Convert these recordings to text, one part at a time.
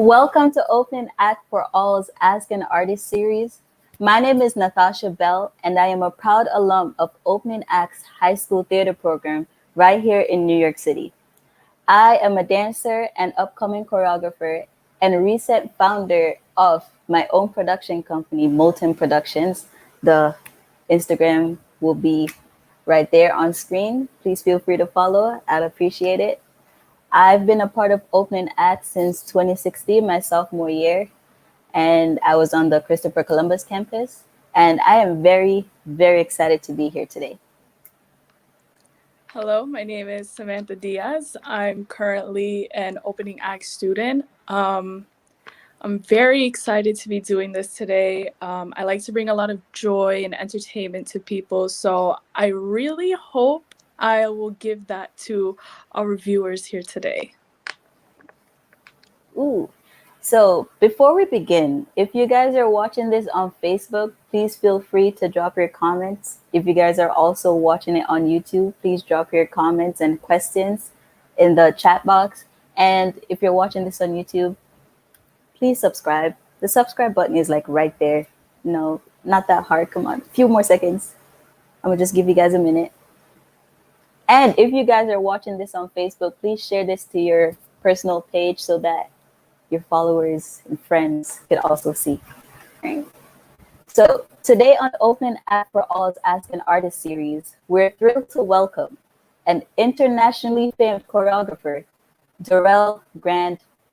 Welcome to Opening Act for All's Ask an Artist series. My name is Nathasha Bell, and I am a proud alum of Opening Act's high school theater program right here in New York City. I am a dancer and upcoming choreographer and a recent founder of my own production company, Moulton Productions. The Instagram will be right there on screen. Please feel free to follow. I'd appreciate it. I've been a part of Opening Act since 2016, my sophomore year, and I was on the Christopher Columbus campus. And I am very, very excited to be here today. Hello, my name is Samantha Díaz. I'm currently an opening act student. I'm very excited to be doing this today. I like to bring a lot of joy and entertainment to people, so I really hope I will give that to our viewers here today. Ooh. So before we begin, if you guys are watching this on Facebook, please feel free to drop your comments. If you guys are also watching it on YouTube, please drop your comments and questions in the chat box. And if you're watching this on YouTube, please subscribe. The subscribe button is like right there. No, not that hard. Come on, a few more seconds. I'm gonna just give you guys a minute. And if you guys are watching this on Facebook, please share this to your personal page so that your followers and friends could also see. Right? So today on Open Act for All's Ask an Artist series, we're thrilled to welcome an internationally famed choreographer, Darrell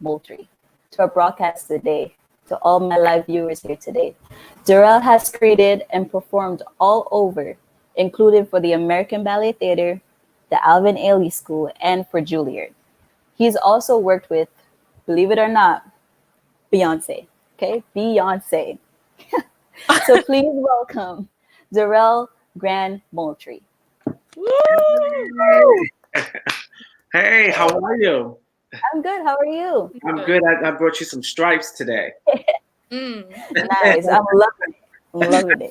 Moultrie, to our broadcast today. To all my live viewers here today, Darrell has created and performed all over, including for the American Ballet Theater, the Alvin Ailey School, and for Juilliard. He's also worked with, believe it or not, Beyonce. Okay, Beyonce. So please welcome Darrell Moultrie. Hey, how are you? I'm good. How are you? I'm good. I brought you some stripes today. Nice. I'm loving it. I'm loving it.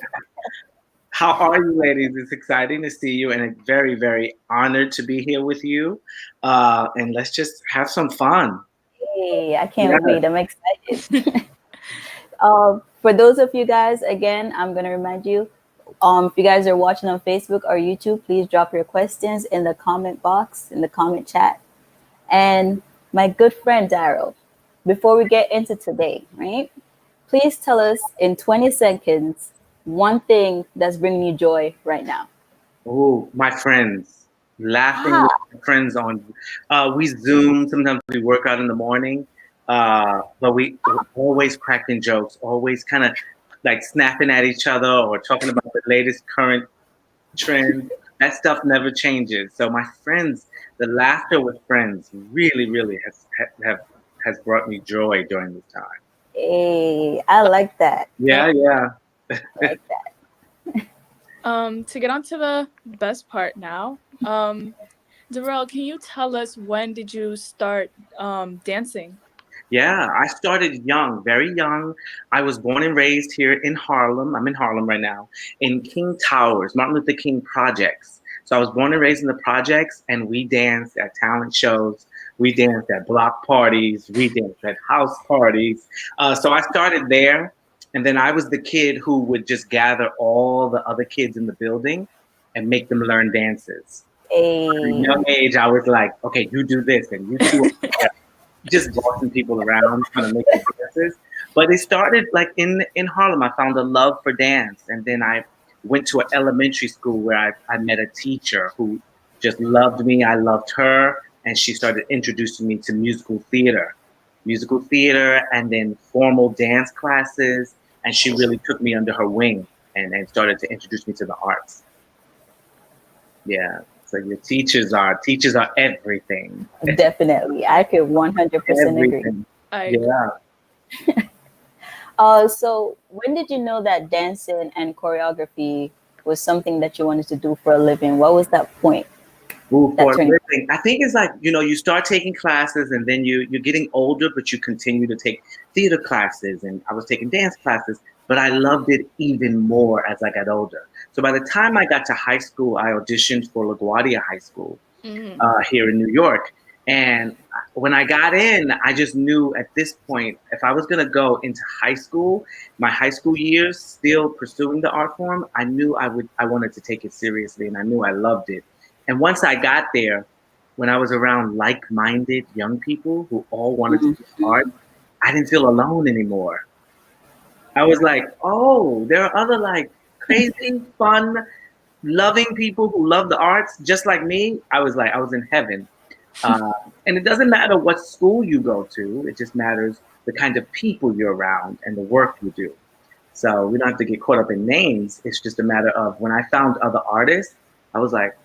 How are you, ladies? It's exciting to see you, and I'm very, very honored to be here with you. And let's just have some fun. Hey, I can't wait. I'm excited. For those of you guys, again, I'm going to remind you, if you guys are watching on Facebook or YouTube, please drop your questions in the comment box, in the comment chat. And my good friend, Darrell, before we get into today, right? Please tell us in 20 seconds, one thing that's bringing you joy right now. Oh, my friends. Laughing with my friends on, we Zoom, sometimes we work out in the morning. But we're always cracking jokes, always kind of like snapping at each other or talking about the latest current trend. That stuff never changes. So my friends, the laughter with friends really, really has brought me joy during this time. Hey, I like that. Yeah. I like that. To get on to the best part now, Darrell, can you tell us when did you start dancing? Yeah, I started young, very young. I was born and raised here in Harlem. I'm in Harlem right now, in King Towers, Martin Luther King projects. So I was born and raised in the projects, and we danced at talent shows. We danced at block parties. We danced at house parties. So I started there, and then I was the kid who would just gather all the other kids in the building and make them learn dances. Hey. At a young age, I was like, okay, you do this, and you do that. Just bossing people around, trying to make the dances. But it started like in Harlem. I found a love for dance. And then I went to an elementary school where I met a teacher who just loved me. I loved her. And she started introducing me to musical theater, and then formal dance classes. And she really took me under her wing and started to introduce me to the arts. Yeah. So your teachers are everything. Definitely. I could 100% agree. Yeah. So when did you know that dancing and choreography was something that you wanted to do for a living? What was that point? For a living, I think it's like, you start taking classes and then you're getting older, but you continue to take theater classes. And I was taking dance classes, but I loved it even more as I got older. So by the time I got to high school, I auditioned for LaGuardia High School here in New York. And when I got in, I just knew at this point, if I was going to go into high school, my high school years, still pursuing the art form, I knew I wanted to take it seriously, and I knew I loved it. And once I got there, when I was around like-minded young people who all wanted to do Mhm. art, I didn't feel alone anymore. I was like, oh, there are other like crazy, fun, loving people who love the arts just like me. I was like, I was in heaven. Uh, and it doesn't matter what school you go to, it just matters the kind of people you're around and the work you do. So we don't have to get caught up in names. It's just a matter of when I found other artists, I was like,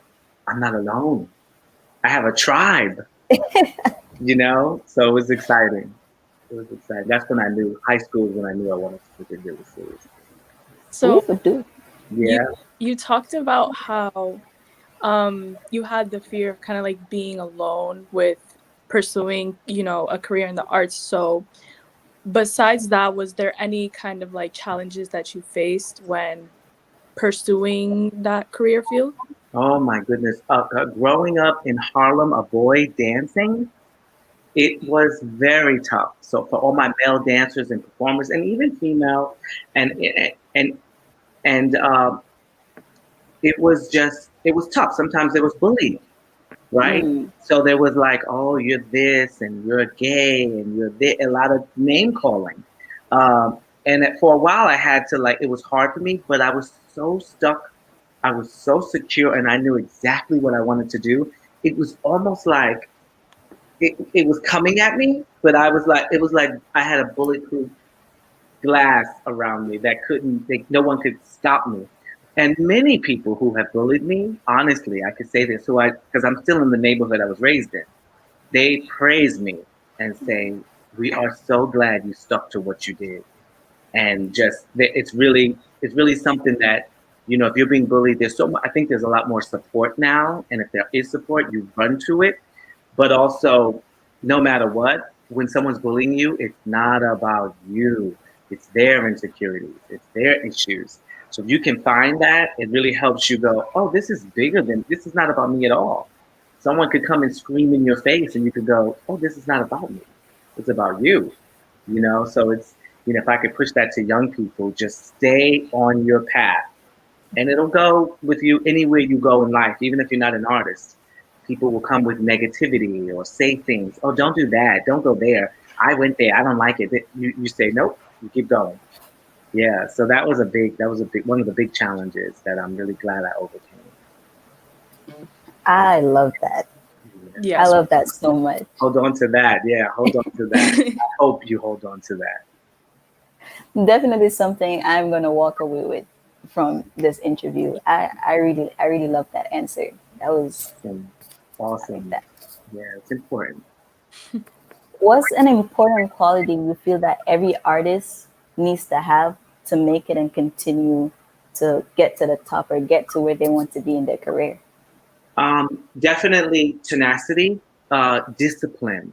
I'm not alone. I have a tribe, you know? So it was exciting. It was exciting. That's when I knew, high school is when I knew I wanted to take it really seriously. So Ooh, you Yeah. you talked about how you had the fear of kind of like being alone with pursuing, a career in the arts. So besides that, was there any kind of like challenges that you faced when pursuing that career field? Oh my goodness. Growing up in Harlem, a boy dancing, it was very tough. So for all my male dancers and performers, and even female, and and and it was tough. Sometimes there was bullying, right? Mm. So there was like, oh, you're this, and you're gay, and you're this, a lot of name calling. For a while, I had to like, it was hard for me, but I was so stuck. I was so secure, and I knew exactly what I wanted to do. It was almost like it was coming at me, but it was like I had a bulletproof glass around me that no one could stop me. And many people who have bullied me, honestly, I could say this, because I'm still in the neighborhood I was raised in, they praise me and say, "We are so glad you stuck to what you did." And it's really something that, if you're being bullied, I think there's a lot more support now, and if there is support, you run to it. But also, no matter what, when someone's bullying you, it's not about you. It's their insecurities. It's their issues. So if you can find that, it really helps you go, oh, this is not about me at all. Someone could come and scream in your face and you could go, oh, this is not about me. It's about you. So if I could push that to young people, just stay on your path and it'll go with you anywhere you go in life, even if you're not an artist. People will come with negativity or say things. Oh, don't do that. Don't go there. I went there. I don't like it. You say nope. You keep going. Yeah. So one of the big challenges that I'm really glad I overcame. I love that. Yeah. I Yes. love that so much. Hold on to that. Yeah. Hold on to that. I hope you hold on to that. Definitely something I'm gonna walk away with from this interview. I really love that answer. That was Awesome. I like Awesome. that. Yeah. It's important. What's an important quality you feel that every artist needs to have to make it and continue to get to the top or get to where they want to be in their career? Definitely tenacity, discipline.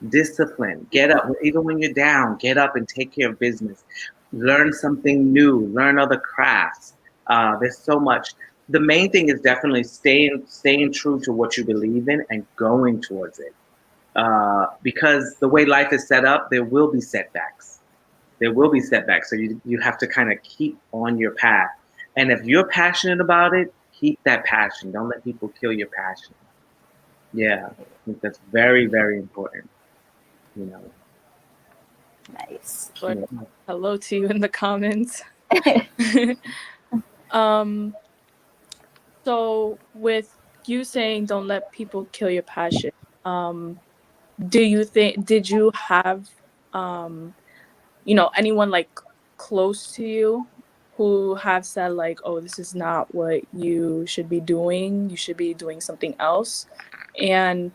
Discipline. Get up. Even when you're down, get up and take care of business. Learn something new. Learn other crafts. There's so much. The main thing is definitely staying true to what you believe in and going towards it. Because the way life is set up, there will be setbacks. There will be setbacks. So you have to kind of keep on your path. And if you're passionate about it, keep that passion. Don't let people kill your passion. Yeah, I think that's very, very important. You know. Nice. Or Yeah. hello to you in the comments. um, so with you saying don't let people kill your passion, um, did you have um anyone like close to you who have said like, oh, this is not what you should be doing, you should be doing something else? And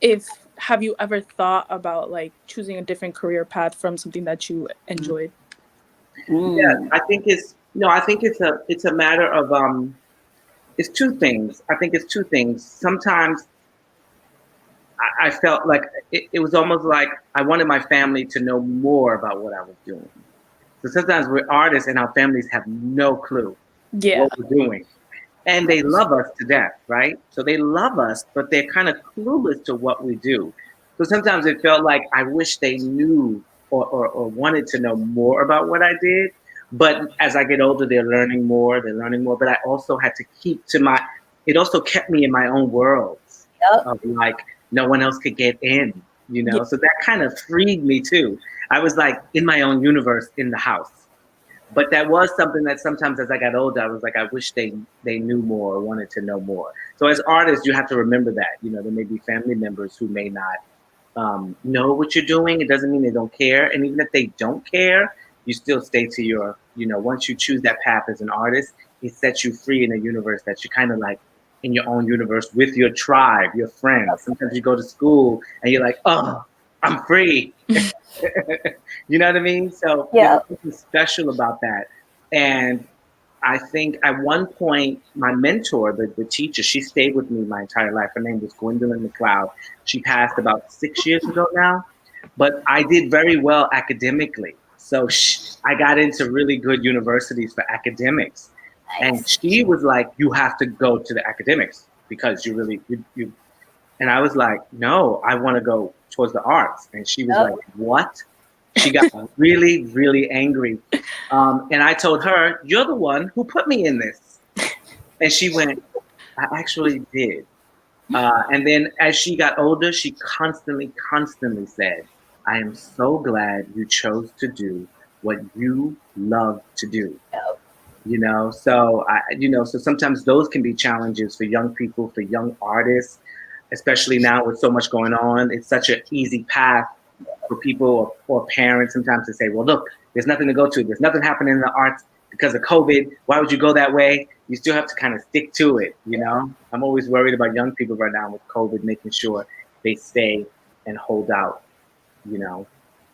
if have you ever thought about like choosing a different career path from something that you enjoyed? Yeah, Mm. I think it's no, I think it's a matter of it's two things. I think it's two things. Sometimes I felt like it was almost like I wanted my family to know more about what I was doing. So sometimes we're artists and our families have no clue Yeah. what we're doing. and they love us to death, right? So they love us, but they're kind of clueless to what we do. So sometimes it felt like I wish they knew or wanted to know more about what I did. But as I get older, they're learning more, but I also had to keep to it also kept me in my own worlds Yep. of like no one else could get in, you Yeah. know? So that kind of freed me too. I was like in my own universe in the house. But that was something that sometimes as I got older, I was like, I wish they knew more or wanted to know more. So as artists, you have to remember that. You know, there may be family members who may not know what you're doing. It doesn't mean they don't care. And even if they don't care, you still stay to your, you know, once you choose that path as an artist, it sets you free in a universe that you're kind of like in your own universe with your tribe, your friends. Sometimes you go to school and you're like, oh, I'm free. You know what I mean? So there Yeah. was something special about that. And I think at one point, my mentor, the teacher, she stayed with me my entire life. Her name was Gwendolyn McLeod. She passed about 6 years ago now, but I did very well academically. So I got into really good universities for academics. And Nice. she was like, you have to go to the academics because you. And I was like, no, I want to go towards the arts. And she was Yep. like, what? She got really, really angry. And I told her, you're the one who put me in this. And she went, I actually did. And then as she got older, she constantly said, I am so glad you chose to do what you love to do. Yep. So sometimes those can be challenges for young people, for young artists, especially now with so much going on. It's such an easy path for people or parents sometimes to say, well, look, there's nothing to go to. There's nothing happening in the arts because of COVID. Why would you go that way? You still have to kind of stick to it, you know? I'm always worried about young people right now with COVID, making sure they stay and hold out, you know,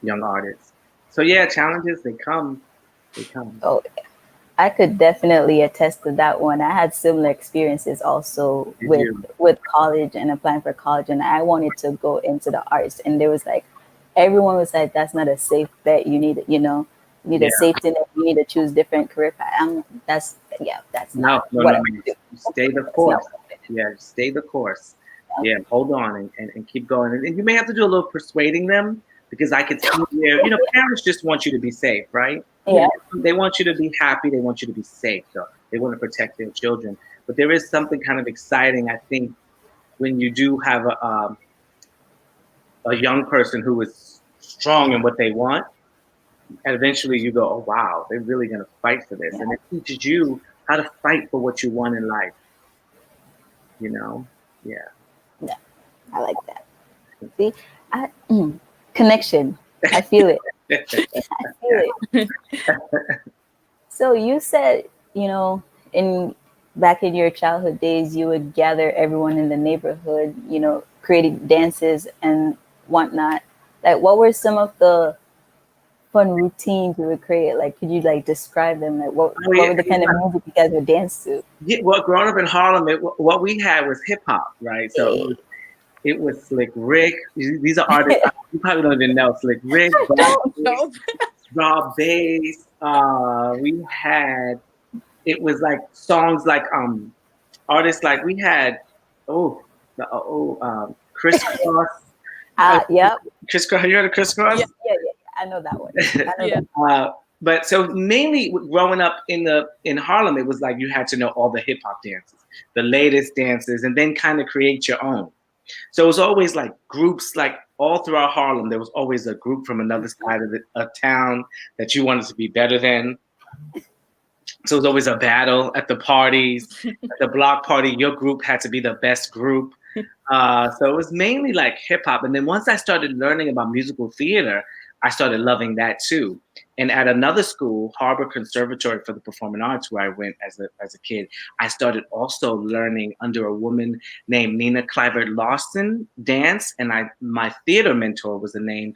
young artists. So yeah, challenges, they come. They come. Oh, I could definitely attest to that one. I had similar experiences also Did with you? college and applying for college, and I wanted to go into the arts, and there was like everyone was like, "That's not a safe bet. You need, you need Yeah. a safety net. You need to choose different career path." That's No, not no, what no, I no. would do. Stay the That's not course. what I Yeah, stay the course. would Yeah, hold on and keep going. And you may have to do a little persuading them because I could see where, parents just want you to be safe, right? do. Yeah, They want you to be happy. They want you to be safe. So they want to protect their children. But there is something kind of exciting, I think, when you do have a young person who is strong in what they want. And eventually you go, oh, wow, they're really going to fight for this. yeah, And it teaches you how to fight for what you want in life, you know? Yeah. yeah. I like that. See, connection. I feel it. I feel it. So you said, in back in your childhood days, you would gather everyone in the neighborhood, creating dances and whatnot. Like, what were some of the fun routines you would create? Like, could you like describe them? Like, what Oh, what yeah. were the kind of music you guys would dance to? Yeah, well, growing up in Harlem, what we had was hip hop, right? So Hey, it was Slick Rick. These are artists you probably don't even know. Slick Rick, I don't. No. Raw Bass. We had it was like songs like artists like we had Crisscross. Yep. Crisscross. You heard of Crisscross? Yeah. Yeah. I know that one. I know Yeah. that. But so mainly growing up in Harlem, it was like you had to know all the hip hop dances, the latest dances, and then kind of create your own. So it was always like groups, like all throughout Harlem. There was always a group from another side of a town that you wanted to be better than. So it was always a battle at the parties, at the block party. Your group had to be the best group. So it was mainly like hip hop. And then once I started learning about musical theater, I started loving that too. And at another school, Harbor Conservatory for the Performing Arts, where I went as a kid, I started also learning under a woman named Nina Clivert Lawson dance. And my theater mentor was a man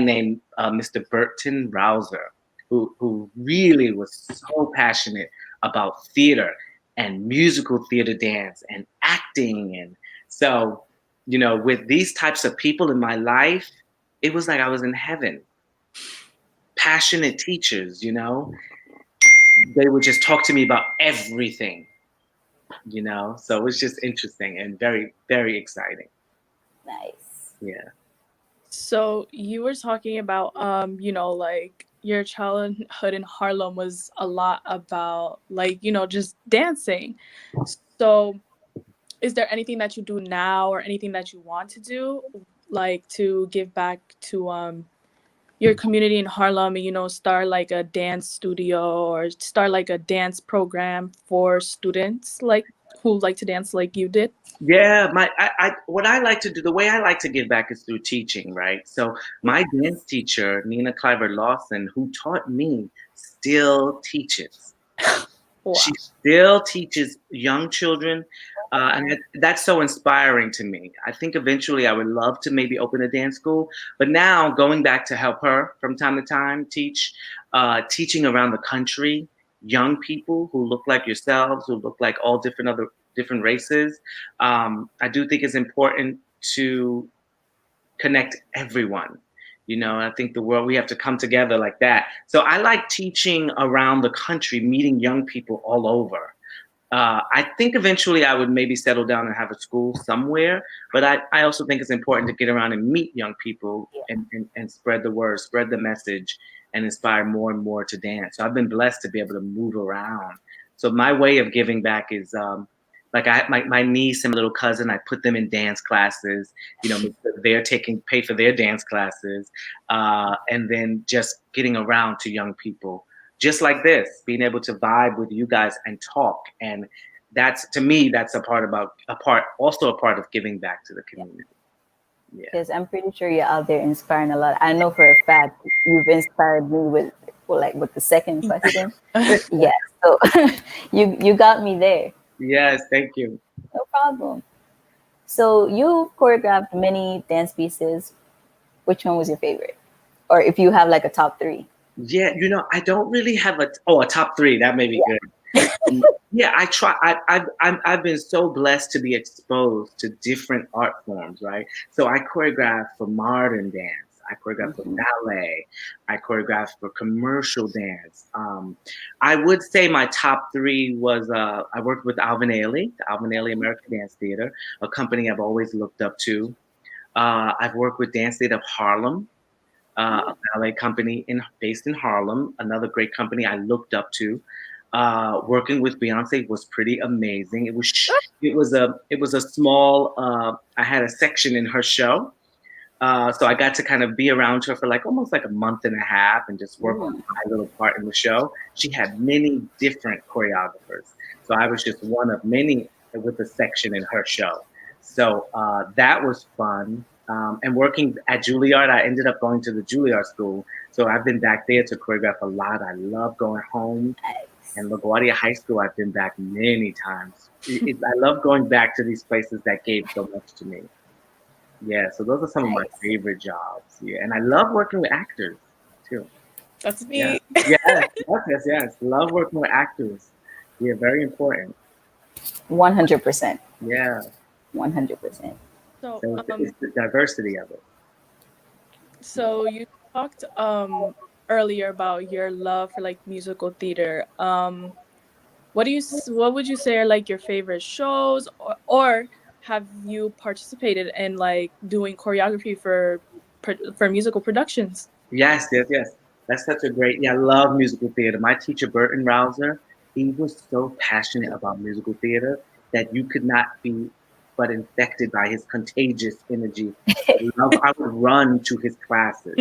named Mr. Burton Rouser, who really was so passionate about theater and musical theater dance and acting. And so, with these types of people in my life, it was like I was in heaven. Passionate teachers, they would just talk to me about everything. you know. So it was just interesting and very, very exciting. Nice. Yeah. So you were talking about like your childhood in Harlem was a lot about like, just dancing. So is there anything that you do now or anything that you want to do like to give back to your community in Harlem and start like a dance studio or start like a dance program for students like who like to dance like you did? Yeah, what I like to do, the way I like to give back is through teaching, right? So my dance teacher, Nina Cliver Lawson, who taught me, still teaches. She Wow. still teaches young children, and that's so inspiring to me. I think eventually I would love to maybe open a dance school, but now going back to help her from time to time teach, teaching around the country, young people who look like yourselves, who look like all different races. I do think it's important to connect everyone. You know, I think the world, we have to come together like that. So I like teaching around the country, meeting young people all over. I think eventually I would maybe settle down and have a school somewhere, but I also think it's important to get around and meet young people Yeah. and spread the word, spread the message, and inspire more and more to dance. So I've been blessed to be able to move around. So my way of giving back is like my niece and my little cousin, I put them in dance classes, you know, make sure they're pay for their dance classes, and then just getting around to young people just like this, being able to vibe with you guys and talk. And that's, to me, that's also a part of giving back to the community. Yeah. Because I'm pretty sure you're out there inspiring a lot. I know for a fact you've inspired me with, well, like with the second question. Yeah. So you got me there. Yes, thank you. No problem. So you choreographed many dance pieces. Which one was your favorite? Or if you have like a top three. Yeah, you know, I don't really have a top three. That may be Yeah. good. Yeah, I try. I've been so blessed to be exposed to different art forms, right? So I choreograph for modern dance. I choreograph for Mhm. ballet. I choreograph for commercial dance. I would say my top three was I worked with Alvin Ailey, the Alvin Ailey American Dance Theater, a company I've always looked up to. I've worked with Dance Theater of Harlem, a ballet company based in Harlem, another great company I looked up to. Working with Beyonce was pretty amazing. It was a small. I had a section in her show, so I got to kind of be around her for like almost like a month and a half and just work on Mm. my little part in the show. She had many different choreographers, so I was just one of many with a section in her show. So that was fun. And working at Juilliard, I ended up going to the Juilliard school. So I've been back there to choreograph a lot. I love going home. Nice. And LaGuardia High School, I've been back many times. I love going back to these places that gave so much to me. Yeah, so those are some of my Nice. favorite jobs. Yeah, and I love working with actors too. That's Yeah, me. yes, yes. Love working with actors. Yeah, very important. 100%. Yeah, 100%. So so it's the diversity of it. so you talked earlier about your love for like musical theater. What would you say are like your favorite shows, or have you participated in like doing choreography for musical productions? Yes, yes, yes. That's such a great. Yeah, I love musical theater. My teacher, Burton Rouser, he was so passionate about musical theater that you could not be but infected by his contagious energy. I would run to his classes.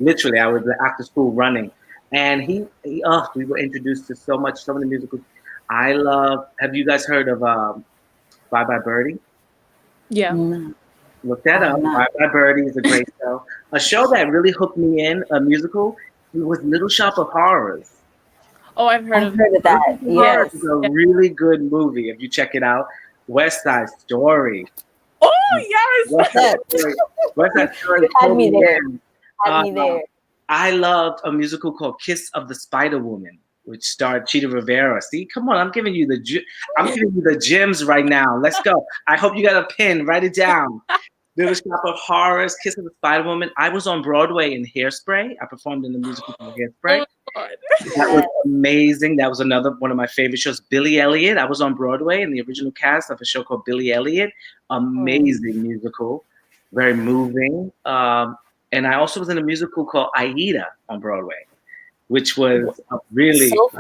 Literally, I was after school running, and we were introduced to so many musicals. I love. Have you guys heard of Bye Bye Birdie? Yeah. No, Look that I have up. not. Bye Bye Birdie is a great show. A show that really hooked me in, a musical, it was Little Shop of Horrors. Oh, I've heard I've of. heard of Little that. Shop of Horrors is Yes. a Yeah. really good movie if you check it out. West Side Story. Oh yes. West Side Yes. Story. West Side Story You had pulled me me there. in. Had me Um, there. I loved a musical called Kiss of the Spider Woman, which starred Cheetah Rivera. See, come on, I'm giving you the gems right now. Let's go. I hope you got a pen. Write it down. Little Shop of Horrors, Kiss of the Spider Woman. I was on Broadway in Hairspray. I performed in the musical called Oh Hairspray. my God. That was amazing. That was another one of my favorite shows. Billy Elliot. I was on Broadway in the original cast of a show called Billy Elliot. Amazing musical, very moving. And I also was in a musical called Aida on Broadway, which was really. So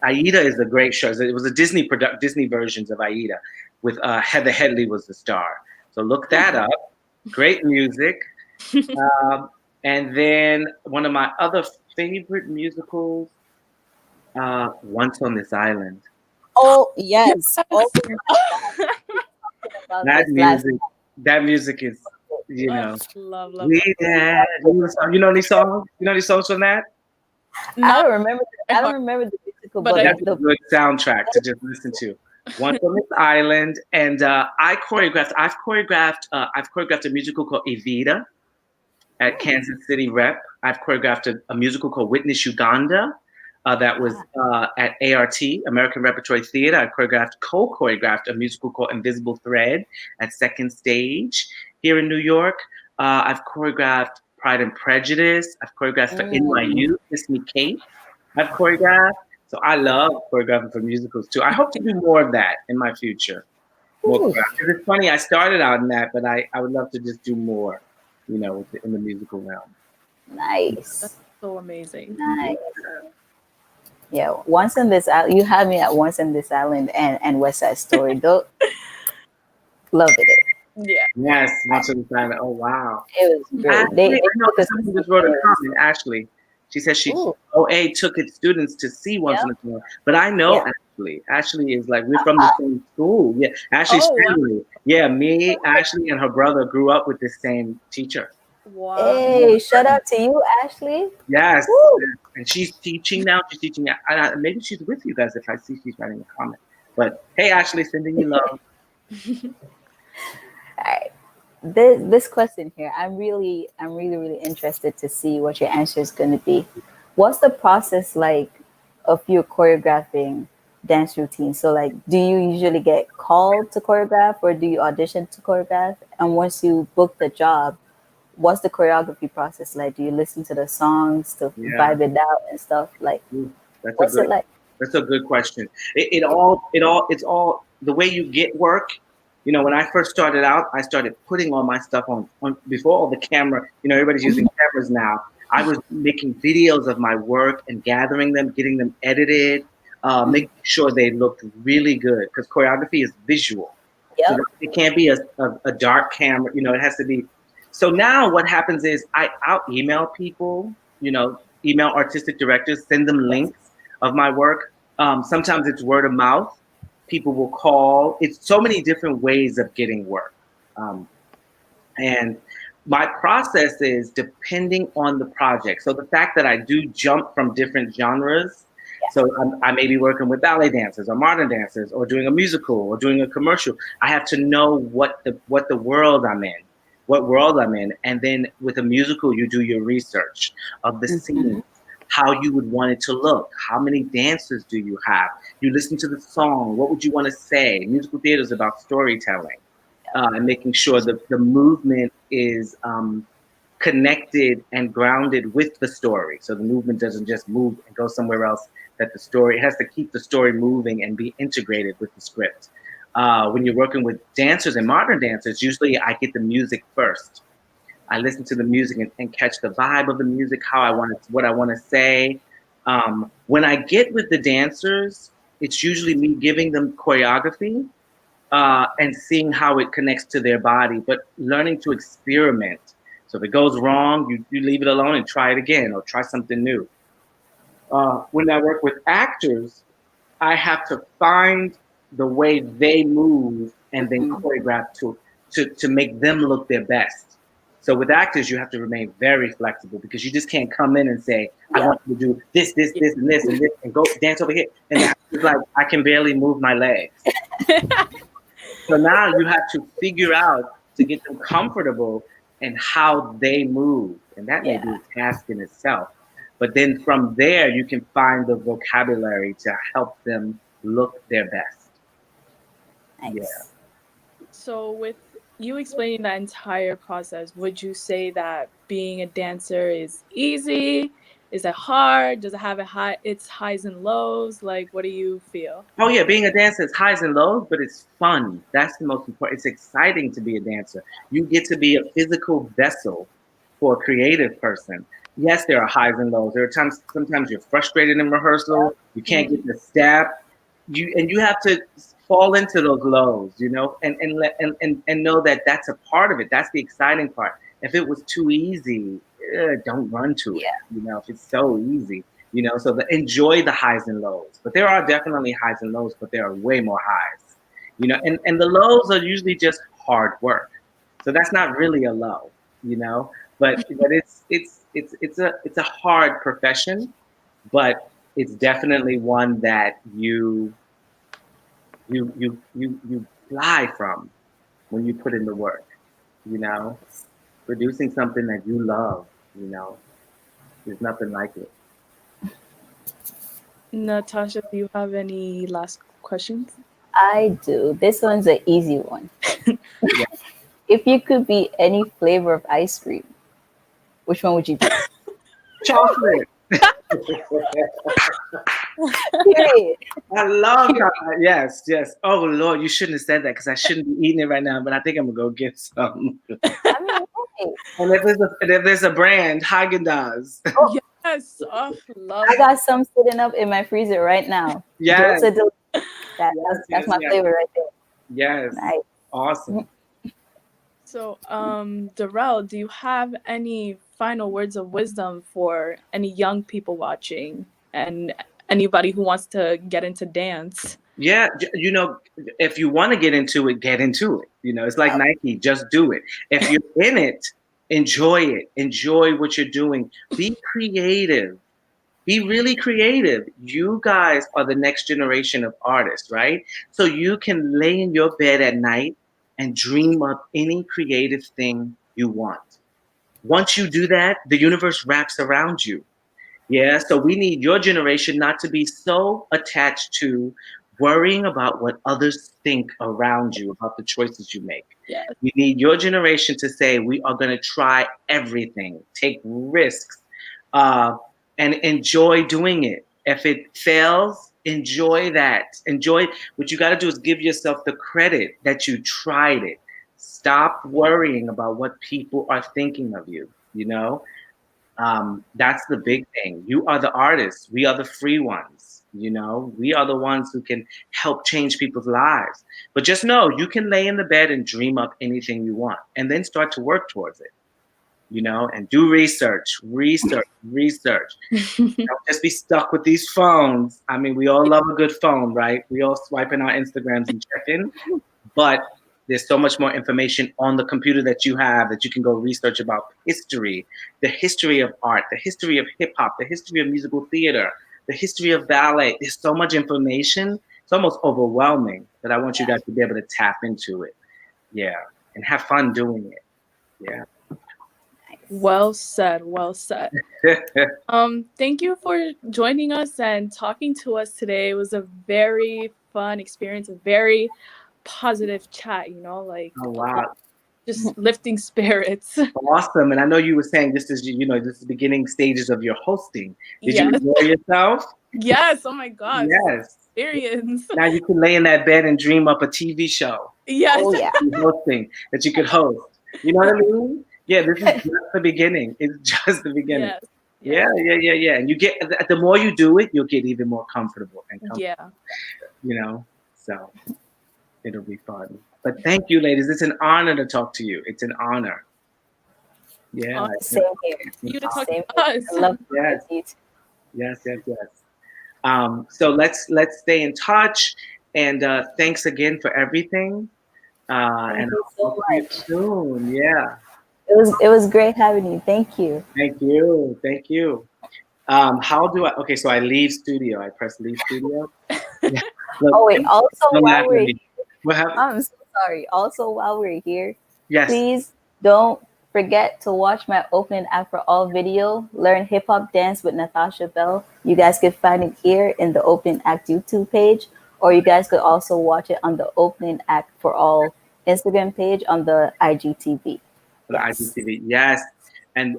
Aida is a great show. It was a Disney versions of Aida, with Heather Headley was the star. So look that up. Great music. Um, and then one of my other favorite musicals, Once on This Island. oh yes. Oh, about That this last. music, that music is, you know, love. we had. You know these songs? You know these songs from that? I Not don't remember. I don't hard, remember the musical, but but I like That's a the good soundtrack to just listen to. Once on This Island, and I've choreographed. I've choreographed a musical called Evita at Kansas City Rep. I've choreographed a musical called Witness Uganda. That was at ART, American Repertory Theater. I co-choreographed a musical called Invisible Thread at Second Stage here in New York. I've choreographed Pride and Prejudice. I've choreographed for NYU, Kiss Me Kate. I've choreographed. So I love choreographing for musicals too. I hope to do more of that in my future. More choreography. 'Cause it's funny, I started out in that, but I would love to just do more, in the musical realm. nice, so amazing. nice. Yeah, Once on This Island. You had me at Once on This Island and West Side Story. Though, loved it. Yeah. Yes, Once on the Island. Oh wow. It was great. Ashley, I know Took us someone to just wrote a Paris. comment. Ashley, she says Ooh, OA took its students to see Once yeah, on a Time. But I know yeah. Ashley. Ashley is like we're from the same school. Yeah, Ashley's Oh wow. family. Yeah, me, Ashley, and her brother grew up with the same teacher. Wow. Hey, shout out to you, Ashley. Yes, Woo. and she's teaching now. She's teaching. Maybe she's with you guys if I see she's writing a comment. But hey, Ashley, sending you love. All right. This question here, I'm really interested to see what your answer is going to be. What's the process like of you choreographing dance routines? So like, do you usually get called to choreograph or do you audition to choreograph? And once you book the job, what's the choreography process like? Do you listen to the songs to Yeah. vibe it out and stuff? Like, Ooh, that's a what's good. it like? That's a good question. It's all the way you get work. When I first started out, I started putting all my stuff on before all the camera. Everybody's using cameras now. I was making videos of my work and gathering them, getting them edited, making sure they looked really good because choreography is visual. So Yep. it can't be a dark camera. It has to be. So now what happens is I'll email people, email artistic directors, send them Yes. links of my work. Sometimes it's word of mouth. People will call. It's so many different ways of getting work. Um, and my process is depending on the project. So the fact that I do jump from different genres. So I may be working with ballet dancers or modern dancers or doing a musical or doing a commercial. I have to know what the world I'm in, what world I'm in. And then with a musical, you do your research of the scene, how you would want it to look, how many dancers do you have? You listen to the song, what would you want to say? Musical theater is about storytelling and making sure the movement is connected and grounded with the story. So the movement doesn't just move and go somewhere else. That the story, it has to keep the story moving and be integrated with the script. When you're working with dancers and modern dancers, usually I get the music first. I listen to the music and catch the vibe of the music, what I want to say. When I get with the dancers, it's usually me giving them choreography and seeing how it connects to their body, but learning to experiment. So if it goes wrong, you leave it alone and try it again or try something new. When I work with actors, I have to find the way they move and then choreograph to make them look their best. So with actors, you have to remain very flexible because you just can't come in and say, I Yeah. want you to do this, this, this, and this, and this, and go dance over here. And the actor's like, I can barely move my legs. So now you have to figure out to get them comfortable and how they move. And that may be Yeah. a task in itself. But then from there, you can find the vocabulary to help them look their best. Yeah. Nice. So with you explaining that entire process, would you say that being a dancer is easy? Is it hard? Does it have its highs and lows? Like, what do you feel? Oh yeah, being a dancer is highs and lows, but it's fun. That's the most important. It's exciting to be a dancer. You get to be a physical vessel for a creative person. Yes, there are highs and lows. There are times sometimes you're frustrated in rehearsal, you can't get the step. You have to fall into those lows, and know that that's a part of it. That's the exciting part. If it was too easy, don't run to it. Yeah. If it's so easy, so enjoy the highs and lows. But there are definitely highs and lows, but there are way more highs. And the lows are usually just hard work. So that's not really a low, but it's a hard profession, but it's definitely one that you fly from when you put in the work, you know, producing something that you love, there's nothing like it. Natasha, do you have any last questions? I do. This one's an easy one. Yeah. If you could be any flavor of ice cream, which one would you be? Chocolate. Period. I love chocolate. Yes, yes. Oh Lord, you shouldn't have said that because I shouldn't be eating it right now. But I think I'm gonna go get some. I mean, hey, And if there's a brand, Haagen-Dazs. oh, Yes. Oh, love I got some sitting up in my freezer right now. Yes. Dulce de- Yes, that's yes, my yes. flavor right there. Yes. Nice. Awesome. So, Darrell, do you have any final words of wisdom for any young people watching and anybody who wants to get into dance? Yeah, if you want to get into it, get into it. It's like Nike, just do it. If you're in it, enjoy it. Enjoy what you're doing. Be creative. Be really creative. You guys are the next generation of artists, right? So you can lay in your bed at night and dream up any creative thing you want. Once you do that, the universe wraps around you. Yeah, so we need your generation not to be so attached to worrying about what others think around you, about the choices you make. Yes. We need your generation to say, we are going to try everything, take risks, uh, and enjoy doing it. If it fails, enjoy that. Enjoy. What you got to do is give yourself the credit that you tried it. Stop worrying about what people are thinking of you. That's the big thing. You are the artists. We are the free ones. We are the ones who can help change people's lives. But just know you can lay in the bed and dream up anything you want and then start to work towards it, and do research. Don't just be stuck with these phones. I mean, we all love a good phone, right? We all swiping our Instagrams and checking, but there's so much more information on the computer that you have that you can go research about history, the history of art, the history of hip hop, the history of musical theater, the history of ballet. There's so much information. It's almost overwhelming that I want you guys to be able to tap into it. Yeah. And have fun doing it. Yeah. Well said. Well said. Thank you for joining us and talking to us today. It was a very fun experience, a very positive chat, like Oh, wow. just lifting spirits. Awesome. And I know you were saying this is the beginning stages of your hosting. Did you Yes. enjoy yourself? Yes. Oh my gosh. Yes. Experience. Now you can lay in that bed and dream up a TV show. Yes. Oh yeah. Hosting that you could host. You know what I mean? Yeah, this is just the beginning. It's just the beginning. Yes. Yeah. And you get the more you do it, you'll get even more comfortable and Yeah. So it'll be fun. But thank you, ladies. It's an honor to talk to you. It's an honor. Yeah. Same here. You to talk Same to us. I love Yes. you too. Yes. So let's stay in touch, and thanks again for everything. Thank And you I'll so talk to you much. soon. Yeah. It was great having you. Thank you. Thank you. How do I? Okay, so I leave studio. I press leave studio. Yeah. Look, Oh wait, also don't laugh while at we're me. What happened? I'm so sorry. Also while we're here, Yes. please don't forget to watch my opening act for all video, Learn Hip Hop Dance with Nathasha Bell. You guys could find it here in the opening act YouTube page, or you guys could also watch it on the opening act for all Instagram page on the IGTV. For the IGTV. Yes. And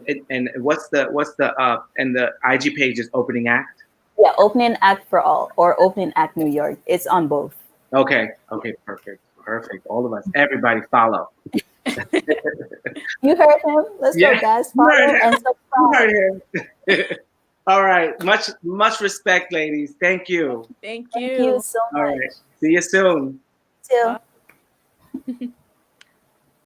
what's the and the IG page is opening act? Yeah, opening act for all or opening act New York. It's on both. Okay. Okay. Perfect. Perfect. All of us. Everybody follow. You heard him. Let's go, Yeah. guys. You heard Follow him. and You subscribe. heard him. All right. Much respect, ladies. Thank you. Thank Thank you you. so All much. right. See you soon. Till. Bye.